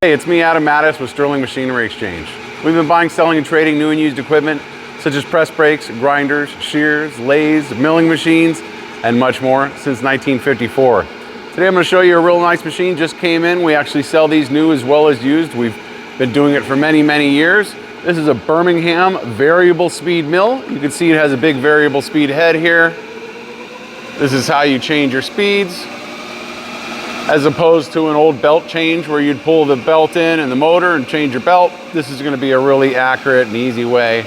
Hey, it's me, Adam Mattis with Sterling Machinery Exchange. We've been buying, selling, and trading new and used equipment such as press brakes, grinders, shears, lathes, milling machines, and much more since 1954. Today I'm going to show you a real nice machine. Just came in. We actually sell these new as well as used. We've been doing it for many, many years. This is a Birmingham variable speed mill. You can see it has a big variable speed head here. This is how you change your speeds, as opposed to an old belt change where you'd pull the belt in and the motor and change your belt. This is going to be a really accurate and easy way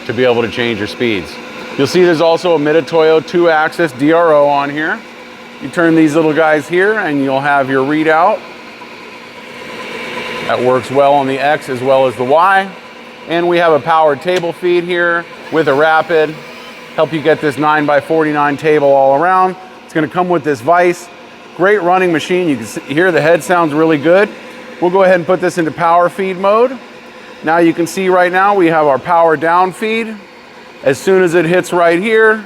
to be able to change your speeds. You'll see there's also a Mitutoyo 2-axis DRO on here. You turn these little guys here and you'll have your readout. That works well on the X as well as the Y. And we have a powered table feed here with a rapid. Help you get this 9x49 table all around. It's going to come with this vise. Great running machine. You can hear the head sounds really good. We'll go ahead and put this into power feed mode. Now you can see right now we have our power down feed. As soon as it hits right here,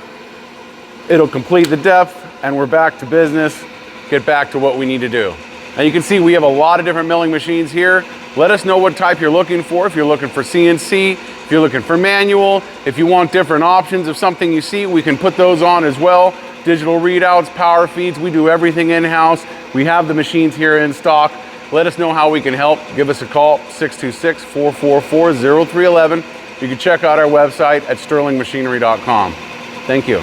it'll complete the depth and we're back to business, get back to what we need to do. Now you can see we have a lot of different milling machines here. Let us know what type you're looking for. If you're looking for CNC, if you're looking for manual, if you want different options of something you see, we can put those on as well. Digital readouts, power feeds, we do everything in-house. We have the machines here in stock. Let us know how we can help. Give us a call, 626-444-0311. You can check out our website at sterlingmachinery.com. Thank you.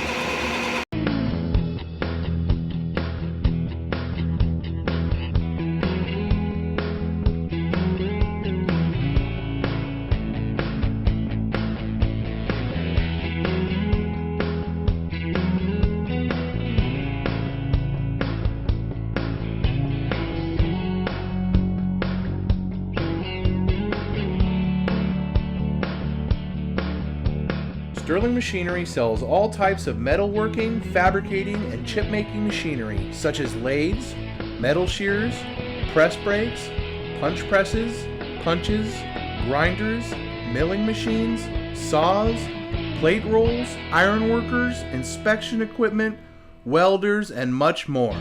Sterling Machinery sells all types of metalworking, fabricating, and chip-making machinery, such as lathes, metal shears, press brakes, punch presses, punches, grinders, milling machines, saws, plate rolls, iron workers, inspection equipment, welders, and much more.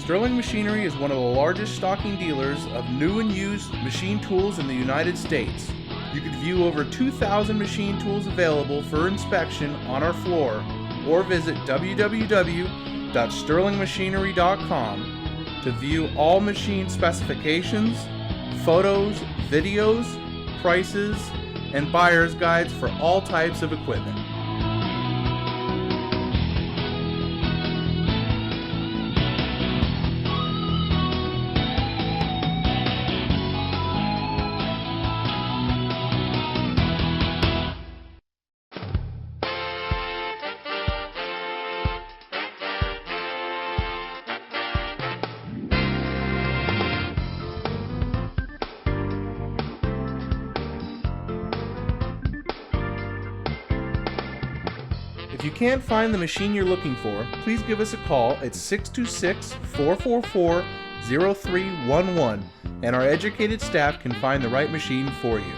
Sterling Machinery is one of the largest stocking dealers of new and used machine tools in the United States. You can view over 2,000 machine tools available for inspection on our floor or visit www.sterlingmachinery.com to view all machine specifications, photos, videos, prices, and buyer's guides for all types of equipment. If you can't find the machine you're looking for, please give us a call at 626-444-0311 and our educated staff can find the right machine for you.